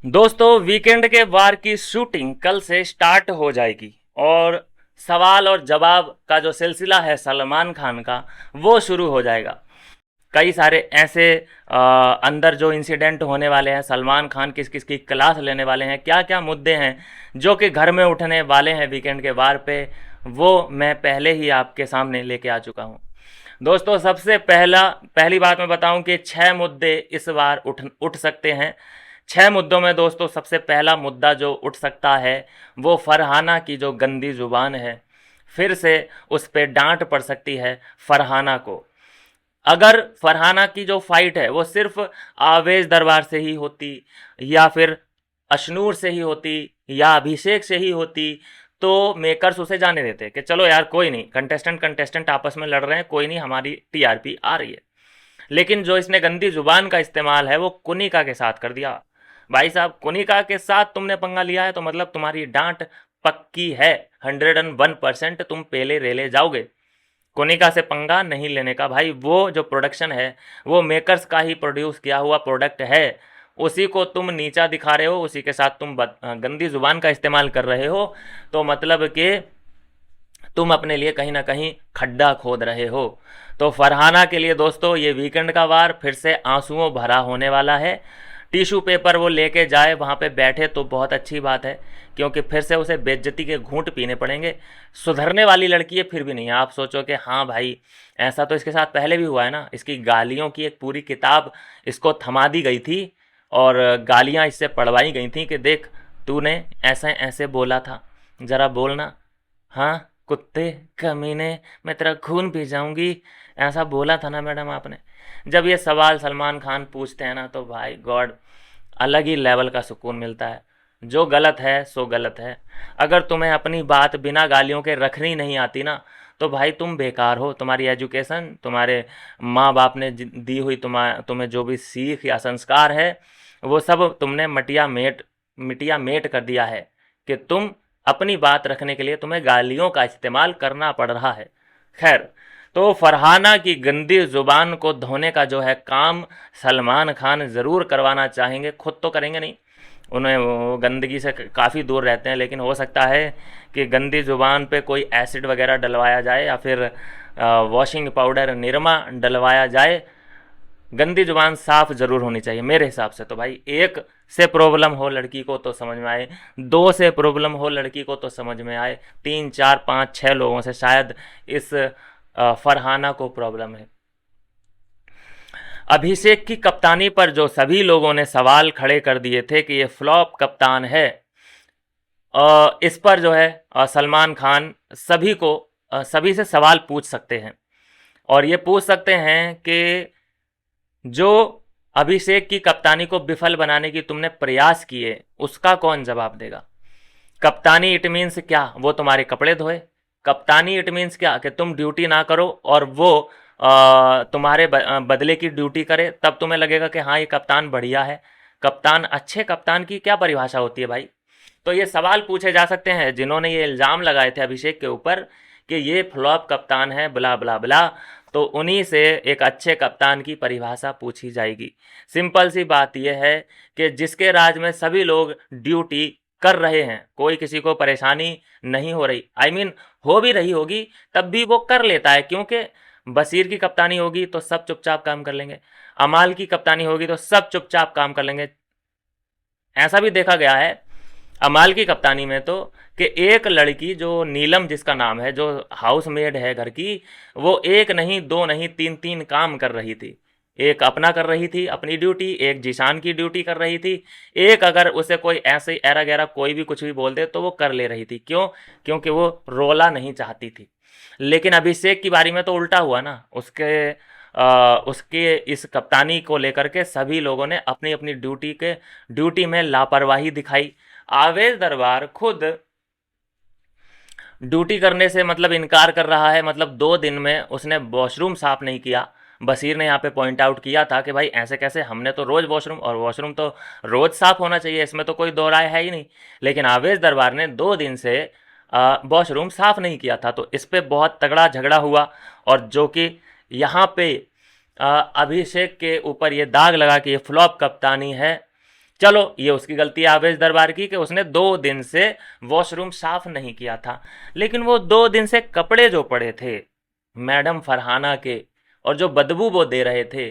दोस्तों वीकेंड के वार की शूटिंग कल से स्टार्ट हो जाएगी और सवाल और जवाब का जो सिलसिला है सलमान खान का वो शुरू हो जाएगा। कई सारे ऐसे अंदर जो इंसिडेंट होने वाले हैं, सलमान खान किस किस की क्लास लेने वाले हैं, क्या क्या मुद्दे हैं जो कि घर में उठने वाले हैं वीकेंड के वार पे, वो मैं पहले ही आपके सामने लेके आ चुका हूँ। दोस्तों सबसे पहली बात मैं बताऊं कि 6 मुद्दे इस बार उठ सकते हैं। 6 मुद्दों में दोस्तों सबसे पहला मुद्दा जो उठ सकता है वो फरहाना की जो गंदी जुबान है। फिर से उस पर डांट पड़ सकती है फरहाना को। अगर फरहाना की जो फाइट है वो सिर्फ आवेश दरबार से ही होती या फिर अशनूर से ही होती या अभिषेक से ही होती तो मेकर्स उसे जाने देते कि चलो यार कोई नहीं, कंटेस्टेंट कंटेस्टेंट आपस में लड़ रहे हैं, कोई नहीं, हमारी टीआरपी आ रही है। लेकिन जो इसने गंदी जुबान का इस्तेमाल है वो कुनिका के साथ कर दिया। भाई साहब, कुनिका के साथ तुमने पंगा लिया है तो मतलब तुम्हारी डांट पक्की है। 101% तुम पेले रेले जाओगे। कोनिका से पंगा नहीं लेने का भाई। वो जो प्रोडक्शन है वो मेकर्स का ही प्रोड्यूस किया हुआ प्रोडक्ट है। उसी को तुम नीचा दिखा रहे हो, उसी के साथ तुम गंदी जुबान का इस्तेमाल कर रहे हो, तो मतलब कि तुम अपने लिए कहीं ना कहीं खड्डा खोद रहे हो। तो फरहाना के लिए दोस्तों ये वीकेंड का वार फिर से आंसुओं भरा होने वाला है। टिश्यू पेपर वो लेके जाए वहाँ पे बैठे तो बहुत अच्छी बात है, क्योंकि फिर से उसे बेइज्जती के घूंट पीने पड़ेंगे। सुधरने वाली लड़की है फिर भी नहीं। आप सोचो कि हाँ भाई, ऐसा तो इसके साथ पहले भी हुआ है ना। इसकी गालियों की एक पूरी किताब इसको थमा दी गई थी और गालियाँ इससे पढ़वाई गई थी कि देख तूने ऐसे ऐसे बोला था, ज़रा बोलना, हाँ कुत्ते कमीने, मैं तेरा खून पी जाऊंगी, ऐसा बोला था ना मैडम आपने। जब ये सवाल सलमान खान पूछते हैं ना तो भाई गॉड, अलग ही लेवल का सुकून मिलता है। जो गलत है सो गलत है। अगर तुम्हें अपनी बात बिना गालियों के रखनी नहीं आती ना तो भाई तुम बेकार हो। तुम्हारी एजुकेशन, तुम्हारे माँ बाप ने दी हुई तुम्हें जो भी सीख या संस्कार है वो सब तुमने मिटिया मेट कर दिया है कि तुम अपनी बात रखने के लिए तुम्हें गालियों का इस्तेमाल करना पड़ रहा है। खैर, तो फरहाना की गंदी जुबान को धोने का जो है काम सलमान खान ज़रूर करवाना चाहेंगे। खुद तो करेंगे नहीं, उन्हें वो गंदगी से काफ़ी दूर रहते हैं, लेकिन हो सकता है कि गंदी जुबान पे कोई एसिड वगैरह डलवाया जाए या फिर वॉशिंग पाउडर निरमा डलवाया जाए। गंदी जुबान साफ जरूर होनी चाहिए मेरे हिसाब से। तो भाई एक से प्रॉब्लम हो लड़की को तो समझ में आए, दो से प्रॉब्लम हो लड़की को तो समझ में आए, तीन चार पाँच छः लोगों से शायद इस फरहाना को प्रॉब्लम है। अभिषेक की कप्तानी पर जो सभी लोगों ने सवाल खड़े कर दिए थे कि ये फ्लॉप कप्तान है, इस पर जो है सलमान खान सभी से सवाल पूछ सकते हैं। और ये पूछ सकते हैं कि जो अभिषेक की कप्तानी को विफल बनाने की तुमने प्रयास किए उसका कौन जवाब देगा। कप्तानी इट मीन्स क्या, वो तुम्हारे कपड़े धोए। कप्तानी इट मीन्स क्या कि तुम ड्यूटी ना करो और वो तुम्हारे बदले की ड्यूटी करे, तब तुम्हें लगेगा कि हाँ ये कप्तान बढ़िया है। अच्छे कप्तान की क्या परिभाषा होती है भाई। तो ये सवाल पूछे जा सकते हैं जिन्होंने ये इल्ज़ाम लगाए थे अभिषेक के ऊपर कि ये फ्लॉप कप्तान है, बला बला बला। तो उन्हीं से एक अच्छे कप्तान की परिभाषा पूछी जाएगी। सिंपल सी बात यह है कि जिसके राज में सभी लोग ड्यूटी कर रहे हैं, कोई किसी को परेशानी नहीं हो रही, हो भी रही होगी तब भी वो कर लेता है, क्योंकि बशीर की कप्तानी होगी तो सब चुपचाप काम कर लेंगे, अमाल की कप्तानी होगी तो सब चुपचाप काम कर लेंगे। ऐसा भी देखा गया है अमाल की कप्तानी में तो कि एक लड़की जो नीलम जिसका नाम है, जो हाउस मेड है घर की, वो एक नहीं दो नहीं तीन तीन काम कर रही थी। एक अपना कर रही थी अपनी ड्यूटी, एक जीशान की ड्यूटी कर रही थी, एक अगर उसे कोई ऐसे एरा गैरा कोई भी कुछ भी बोल दे तो वो कर ले रही थी। क्यों? क्योंकि वो रोला नहीं चाहती थी। लेकिन अभिषेक की बारी में तो उल्टा हुआ ना। उसके इस कप्तानी को लेकर के सभी लोगों ने अपनी अपनी ड्यूटी में लापरवाही दिखाई। आवेश दरबार खुद ड्यूटी करने से मतलब इनकार कर रहा है। मतलब 2 दिन में उसने वॉशरूम साफ नहीं किया। बशीर ने यहाँ पे पॉइंट आउट किया था कि भाई ऐसे कैसे, हमने तो रोज़ वॉशरूम, और वॉशरूम तो रोज़ साफ होना चाहिए, इसमें तो कोई दो राय है ही नहीं। लेकिन आवेश दरबार ने 2 दिन से वॉशरूम साफ नहीं किया था, तो इस पे बहुत तगड़ा झगड़ा हुआ। और जो कि यहाँ पे अभिषेक के ऊपर ये दाग लगा कि ये फ्लॉप कप्तानी है। चलो ये उसकी गलती है आवेश दरबार की कि उसने 2 दिन से वॉशरूम साफ नहीं किया था, लेकिन वो 2 दिन से कपड़े जो पड़े थे मैडम फरहाना के और जो बदबू वो दे रहे थे,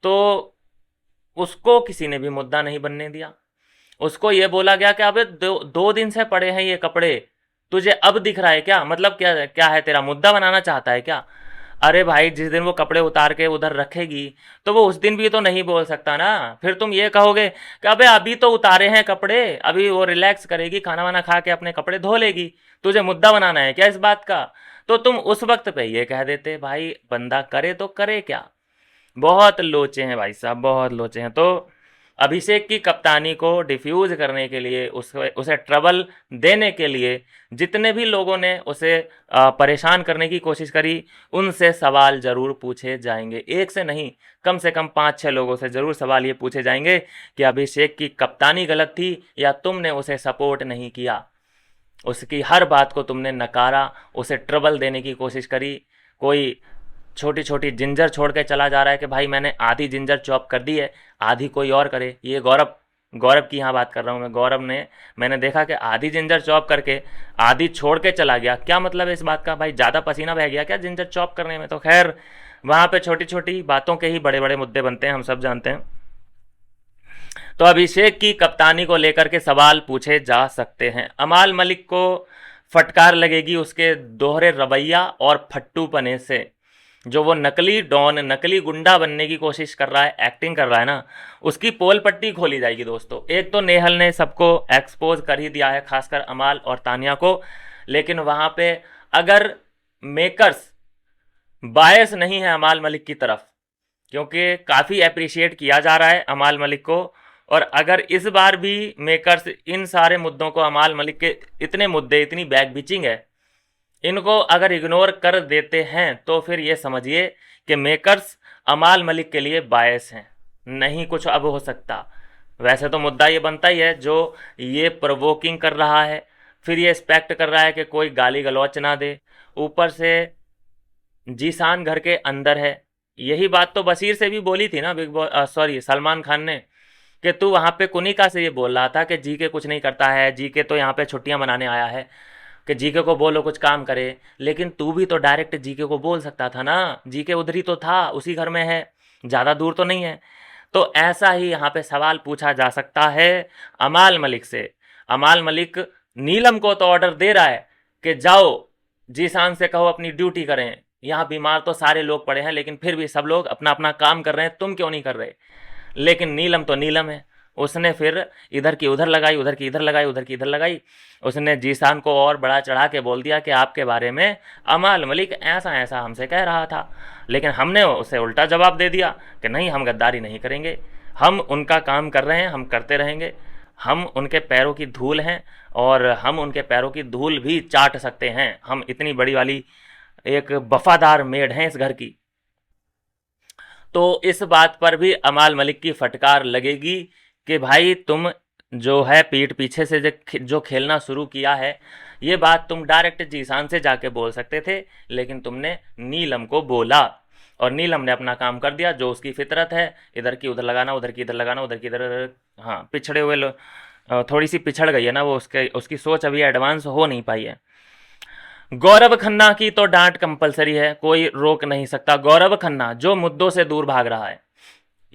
तो उसको किसी ने भी मुद्दा नहीं बनने दिया। उसको ये बोला गया कि अबे 2 दिन से पड़े हैं ये कपड़े, तुझे अब दिख रहा है क्या? मतलब क्या क्या है, तेरा मुद्दा बनाना चाहता है क्या? अरे भाई, जिस दिन वो कपड़े उतार के उधर रखेगी तो वो उस दिन भी तो नहीं बोल सकता ना। फिर तुम ये कहोगे कि अबे अभी तो उतारे हैं कपड़े, अभी वो रिलैक्स करेगी, खाना वाना खा के अपने कपड़े धो लेगी, तुझे मुद्दा बनाना है क्या इस बात का? तो तुम उस वक्त पे ये कह देते, भाई बंदा करे तो करे क्या। बहुत लोचे हैं भाई साहब, बहुत लोचे हैं। तो अभिषेक की कप्तानी को डिफ्यूज करने के लिए, उसे ट्रबल देने के लिए जितने भी लोगों ने उसे परेशान करने की कोशिश करी, उनसे सवाल ज़रूर पूछे जाएंगे। एक से नहीं, कम से कम 5-6 लोगों से ज़रूर सवाल ये पूछे जाएंगे कि अभिषेक की कप्तानी गलत थी या तुमने उसे सपोर्ट नहीं किया, उसकी हर बात को तुमने नकारा, उसे ट्रबल देने की कोशिश करी। कोई छोटी छोटी जिंजर छोड़ के चला जा रहा है कि भाई मैंने आधी जिंजर चॉप कर दी है, आधी कोई और करे। ये गौरव गौरव की यहाँ बात कर रहा हूँ मैं। गौरव ने, मैंने देखा कि आधी जिंजर चॉप करके आधी छोड़ के चला गया। क्या मतलब है इस बात का? भाई ज़्यादा पसीना बह गया क्या जिंजर चॉप करने में? तो खैर, वहाँ पे छोटी छोटी बातों के ही बड़े बड़े मुद्दे बनते हैं, हम सब जानते हैं। तो अभिषेक की कप्तानी को लेकर के सवाल पूछे जा सकते हैं। अमाल मलिक को फटकार लगेगी उसके दोहरे रवैया और फट्टू पने से। जो वो नकली डॉन, नकली गुंडा बनने की कोशिश कर रहा है, एक्टिंग कर रहा है ना, उसकी पोल पट्टी खोली जाएगी दोस्तों। एक तो नेहल ने सबको एक्सपोज कर ही दिया है, खासकर अमाल और तानिया को, लेकिन वहाँ पे अगर मेकर्स बायस नहीं है अमाल मलिक की तरफ, क्योंकि काफ़ी अप्रिशिएट किया जा रहा है अमाल मलिक को, और अगर इस बार भी मेकर्स इन सारे मुद्दों को, अमाल मलिक के इतने मुद्दे, इतनी बैक बिचिंग है, इनको अगर इग्नोर कर देते हैं तो फिर ये समझिए कि मेकर्स अमाल मलिक के लिए बायस हैं, नहीं कुछ अब हो सकता। वैसे तो मुद्दा ये बनता ही है, जो ये प्रोवोकिंग कर रहा है, फिर ये एक्सपेक्ट कर रहा है कि कोई गाली गलौच ना दे, ऊपर से जीशान घर के अंदर है। यही बात तो बशीर से भी बोली थी ना big boss, sorry, Salman Khan ने, कि तू वहाँ पे कुनिका से ये बोल रहा था कि जी के कुछ नहीं करता है, जी के तो यहाँ पे छुट्टियाँ मनाने आया है, कि जीके को बोलो कुछ काम करे। लेकिन तू भी तो डायरेक्ट जीके को बोल सकता था ना, जीके उधर ही तो था, उसी घर में है, ज़्यादा दूर तो नहीं है। तो ऐसा ही यहाँ पे सवाल पूछा जा सकता है अमाल मलिक से। अमाल मलिक नीलम को तो ऑर्डर दे रहा है कि जाओ जीशान से कहो अपनी ड्यूटी करें, यहाँ बीमार तो सारे लोग पड़े हैं, लेकिन फिर भी सब लोग अपना अपना काम कर रहे हैं, तुम क्यों नहीं कर रहे? लेकिन नीलम तो नीलम है, उसने फिर इधर की उधर लगाई, उधर की इधर लगाई, उधर की इधर लगाई। उसने जीशान को और बढ़ा चढ़ा के बोल दिया कि आपके बारे में अमाल मलिक ऐसा ऐसा हमसे कह रहा था, लेकिन हमने उसे उल्टा जवाब दे दिया कि नहीं, हम गद्दारी नहीं करेंगे, हम उनका काम कर रहे हैं, हम करते रहेंगे, हम उनके पैरों की धूल हैं और हम उनके पैरों की धूल भी चाट सकते हैं, हम इतनी बड़ी वाली एक वफादार मेड हैं इस घर की। तो इस बात पर भी अमाल मलिक की फटकार लगेगी कि भाई तुम जो है पीठ पीछे से जो खेलना शुरू किया है, ये बात तुम डायरेक्ट जीशान से जाके बोल सकते थे, लेकिन तुमने नीलम को बोला और नीलम ने अपना काम कर दिया, जो उसकी फितरत है, इधर की उधर लगाना, उधर की इधर लगाना, उधर की इधर। हाँ, पिछड़े हुए थोड़ी सी पिछड़ गई है ना वो, उसकी सोच अभी एडवांस हो नहीं पाई है। गौरव खन्ना की तो डांट कंपलसरी है, कोई रोक नहीं सकता। गौरव खन्ना जो मुद्दों से दूर भाग रहा है,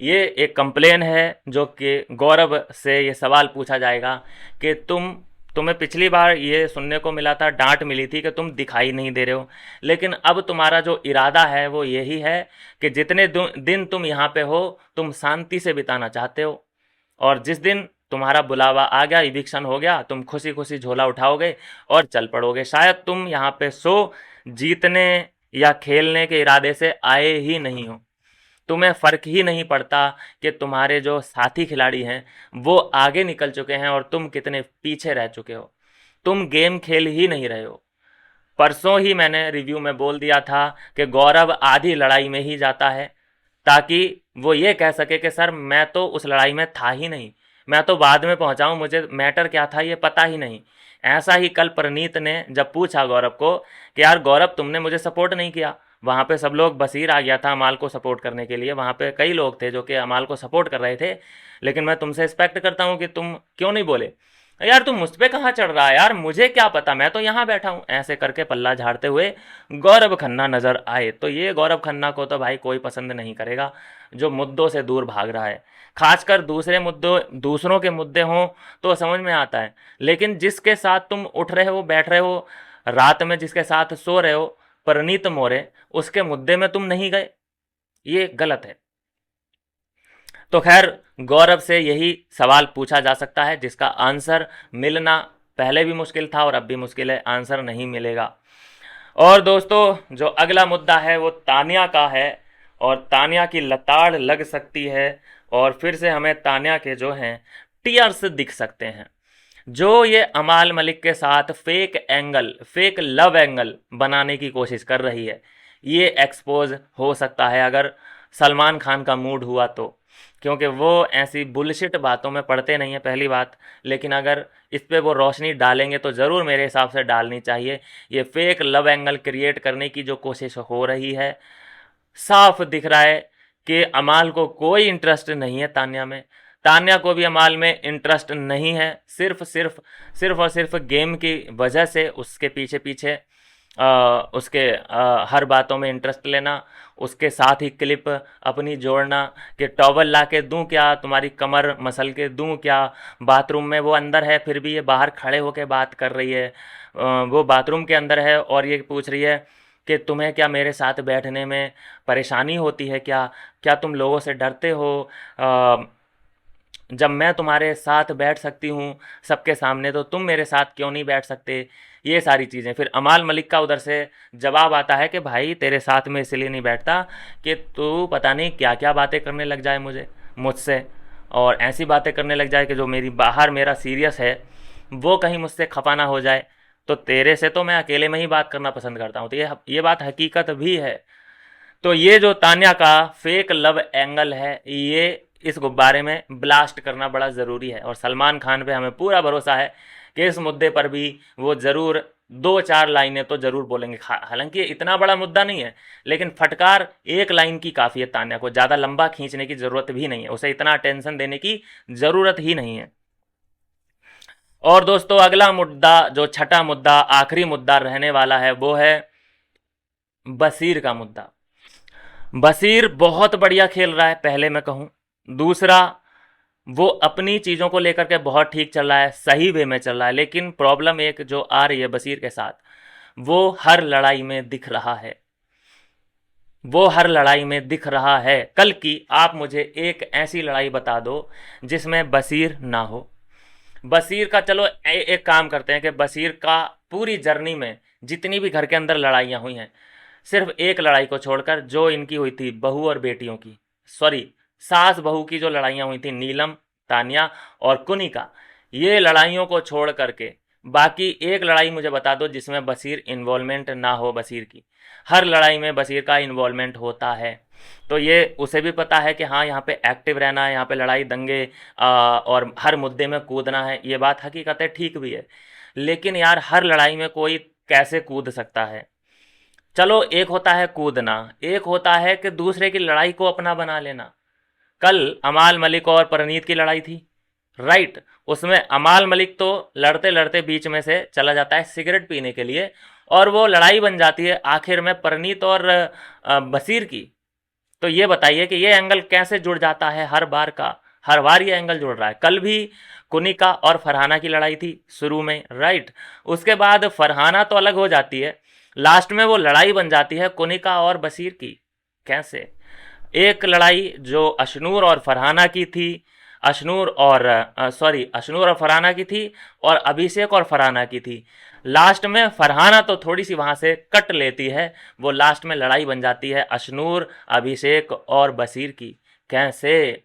ये एक कंप्लेन है जो कि गौरव से ये सवाल पूछा जाएगा कि तुम्हें पिछली बार ये सुनने को मिला था, डांट मिली थी कि तुम दिखाई नहीं दे रहे हो, लेकिन अब तुम्हारा जो इरादा है वो यही है कि जितने दिन तुम यहाँ पे हो तुम शांति से बिताना चाहते हो, और जिस दिन तुम्हारा बुलावा आ गया, इविक्शन हो गया, तुम खुशी खुशी झोला उठाओगे और चल पड़ोगे। शायद तुम यहाँ पे जीतने या खेलने के इरादे से आए ही नहीं हो, तुम्हें फ़र्क ही नहीं पड़ता कि तुम्हारे जो साथी खिलाड़ी हैं वो आगे निकल चुके हैं और तुम कितने पीछे रह चुके हो, तुम गेम खेल ही नहीं रहे हो। परसों ही मैंने रिव्यू में बोल दिया था कि गौरव आधी लड़ाई में ही जाता है ताकि वो ये कह सके कि सर मैं तो उस लड़ाई में था ही नहीं, मैं तो बाद में पहुंचा हूं, मुझे मैटर क्या था ये पता ही नहीं। ऐसा ही कल परनीत ने जब पूछा गौरव को कि यार गौरव तुमने मुझे सपोर्ट नहीं किया, वहाँ पे सब लोग, बशीर आ गया था अमाल को सपोर्ट करने के लिए, वहाँ पे कई लोग थे जो कि अमाल को सपोर्ट कर रहे थे, लेकिन मैं तुमसे एक्सपेक्ट करता हूँ कि तुम क्यों नहीं बोले, यार तुम मुझ पे कहाँ चढ़ रहा है यार, मुझे क्या पता, मैं तो यहाँ बैठा हूँ, ऐसे करके पल्ला झाड़ते हुए गौरव खन्ना नजर आए। तो ये गौरव खन्ना को तो भाई कोई पसंद नहीं करेगा जो मुद्दों से दूर भाग रहा है, खासकर दूसरों के मुद्दे हों तो समझ में आता है, लेकिन जिसके साथ तुम उठ रहे हो, बैठ रहे हो, रात में जिसके साथ सो रहे हो, परनीत मोरे, उसके मुद्दे में तुम नहीं गए, ये गलत है। तो खैर, गौरव से यही सवाल पूछा जा सकता है जिसका आंसर मिलना पहले भी मुश्किल था और अब भी मुश्किल है, आंसर नहीं मिलेगा। और दोस्तों, जो अगला मुद्दा है वो तानिया का है, और तानिया की लताड़ लग सकती है, और फिर से हमें तानिया के जो हैं टीयर्स दिख सकते हैं। जो ये अमाल मलिक के साथ फेक लव एंगल बनाने की कोशिश कर रही है, ये एक्सपोज हो सकता है अगर सलमान खान का मूड हुआ तो, क्योंकि वो ऐसी बुलशिट बातों में पड़ते नहीं है पहली बात, लेकिन अगर इस पे वो रोशनी डालेंगे तो ज़रूर मेरे हिसाब से डालनी चाहिए। ये फेक लव एंगल क्रिएट करने की जो कोशिश हो रही है, साफ दिख रहा है कि अमाल को कोई इंटरेस्ट नहीं है तान्या में, तान्या को भी अमाल में इंटरेस्ट नहीं है, सिर्फ और सिर्फ गेम की वजह से उसके पीछे पीछे उसके हर बातों में इंटरेस्ट लेना, उसके साथ ही क्लिप अपनी जोड़ना कि टॉवल ला के दूँ क्या, तुम्हारी कमर मसल के दूँ क्या, बाथरूम में वो अंदर है फिर भी ये बाहर खड़े होकर बात कर रही है, वो बाथरूम के अंदर है और ये पूछ रही है कि तुम्हें क्या मेरे साथ बैठने में परेशानी होती है, क्या तुम लोगों से डरते हो, जब मैं तुम्हारे साथ बैठ सकती हूँ सबके सामने तो तुम मेरे साथ क्यों नहीं बैठ सकते, ये सारी चीज़ें। फिर अमाल मलिक का उधर से जवाब आता है कि भाई तेरे साथ में इसलिए नहीं बैठता कि तू पता नहीं क्या क्या बातें करने लग जाए मुझसे, और ऐसी बातें करने लग जाए कि जो बाहर मेरा सीरियस है वो कहीं मुझसे खफा ना हो जाए, तो तेरे से तो मैं अकेले में ही बात करना पसंद करता हूँ। तो ये बात हकीकत भी है। तो ये जो तान्या का फेक लव एंगल है, ये इस गुब्बारे में ब्लास्ट करना बड़ा ज़रूरी है, और सलमान खान पे हमें पूरा भरोसा है कि इस मुद्दे पर भी वो ज़रूर 2-4 लाइनें तो ज़रूर बोलेंगे। हालांकि इतना बड़ा मुद्दा नहीं है, लेकिन फटकार एक लाइन की काफ़ी है, तान्या को ज़्यादा लंबा खींचने की ज़रूरत भी नहीं है, उसे इतना अटेंशन देने की ज़रूरत ही नहीं है। और दोस्तों, अगला मुद्दा, जो छठा मुद्दा, आखिरी मुद्दा रहने वाला है, वो है बशीर का मुद्दा। बशीर बहुत बढ़िया खेल रहा है, पहले मैं कहूँ। दूसरा, वो अपनी चीज़ों को लेकर के बहुत ठीक चल रहा है, सही वे में चल रहा है, लेकिन प्रॉब्लम एक जो आ रही है बशीर के साथ, वो हर लड़ाई में दिख रहा है, वो हर लड़ाई में दिख रहा है। कल की आप मुझे एक ऐसी लड़ाई बता दो जिसमें बशीर ना हो। बशीर का, चलो एक काम करते हैं कि बशीर का पूरी जर्नी में जितनी भी घर के अंदर लड़ाइयाँ हुई हैं, सिर्फ एक लड़ाई को छोड़कर जो इनकी हुई थी बहू और बेटियों की, सॉरी सास बहू की जो लड़ाइयाँ हुई थी, नीलम, तान्या और कुनिका, ये लड़ाइयों को छोड़ करके बाकी एक लड़ाई मुझे बता दो जिसमें बशीर इन्वॉल्वमेंट ना हो। बशीर की हर लड़ाई में बशीर का इन्वॉल्वमेंट होता है, तो ये उसे भी पता है कि हाँ यहाँ पे एक्टिव रहना है, यहाँ पे लड़ाई दंगे और हर मुद्दे में कूदना है, ये बात हकीकत है, ठीक भी है। लेकिन यार हर लड़ाई में कोई कैसे कूद सकता है? चलो, एक होता है कूदना, एक होता है कि दूसरे की लड़ाई को अपना बना लेना। कल अमाल मलिक और परनीत की लड़ाई थी, राइट, उसमें अमाल मलिक तो लड़ते लड़ते बीच में से चला जाता है सिगरेट पीने के लिए, और वो लड़ाई बन जाती है आखिर में परनीत और बशीर की। तो ये बताइए कि ये एंगल कैसे जुड़ जाता है हर बार ये एंगल जुड़ रहा है। कल भी कुनिका और फरहाना की लड़ाई थी शुरू में, राइट, उसके बाद फरहाना तो अलग हो जाती है, लास्ट में वो लड़ाई बन जाती है कुनिका और बशीर की। कैसे? एक लड़ाई जो अशनूर और फरहाना की थी, अशनूर और फरहाना की थी, और अभिषेक और फरहाना की थी। लास्ट में फरहाना तो थोड़ी सी वहाँ से कट लेती है, वो लास्ट में लड़ाई बन जाती है अशनूर, अभिषेक और बशीर की। कैसे?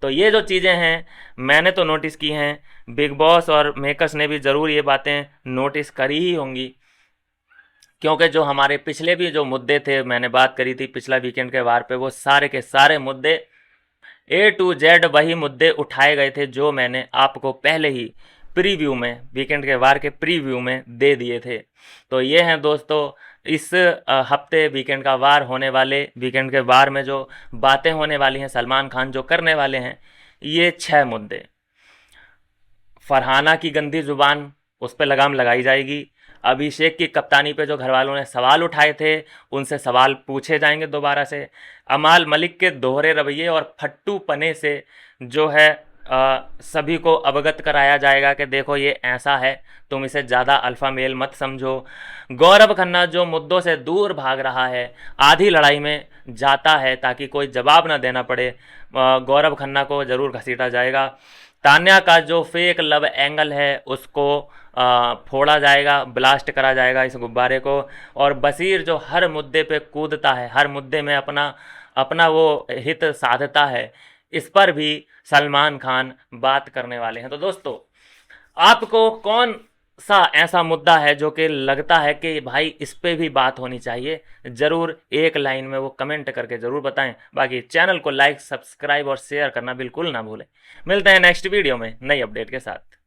तो ये जो चीज़ें हैं मैंने तो नोटिस की हैं, बिग बॉस और मेकर्स ने भी ज़रूर ये बातें नोटिस करी ही होंगी, क्योंकि जो हमारे पिछले भी जो मुद्दे थे, मैंने बात करी थी पिछला वीकेंड के वार पे, वो सारे के सारे मुद्दे A to Z वही मुद्दे उठाए गए थे जो मैंने आपको पहले ही प्रीव्यू में, वीकेंड के वार के प्रीव्यू में दे दिए थे। तो ये हैं दोस्तों इस हफ्ते वीकेंड का वार होने वाले, वीकेंड के वार में जो बातें होने वाली हैं, सलमान खान जो करने वाले हैं, ये 6 मुद्दे। फरहाना की गंदी जुबान, उस पर लगाम लगाई जाएगी। अभिषेक की कप्तानी पे जो घर वालों ने सवाल उठाए थे, उनसे सवाल पूछे जाएंगे दोबारा से। अमाल मलिक के दोहरे रवैये और फट्टू पने से जो है सभी को अवगत कराया जाएगा कि देखो ये ऐसा है, तुम इसे ज़्यादा अल्फ़ा मेल मत समझो। गौरव खन्ना जो मुद्दों से दूर भाग रहा है, आधी लड़ाई में जाता है ताकि कोई जवाब ना देना पड़े, गौरव खन्ना को ज़रूर घसीटा जाएगा। तान्या का जो फेक लव एंगल है उसको फोड़ा जाएगा, ब्लास्ट करा जाएगा इस गुब्बारे को। और बशीर जो हर मुद्दे पे कूदता है, हर मुद्दे में अपना अपना वो हित साधता है, इस पर भी सलमान खान बात करने वाले हैं। तो दोस्तों, आपको कौन सा ऐसा मुद्दा है जो कि लगता है कि भाई इस पे भी बात होनी चाहिए, ज़रूर एक लाइन में वो कमेंट करके ज़रूर बताएं। बाकी चैनल को लाइक, सब्सक्राइब और शेयर करना बिल्कुल ना भूलें। मिलते हैं नेक्स्ट वीडियो में नई अपडेट के साथ।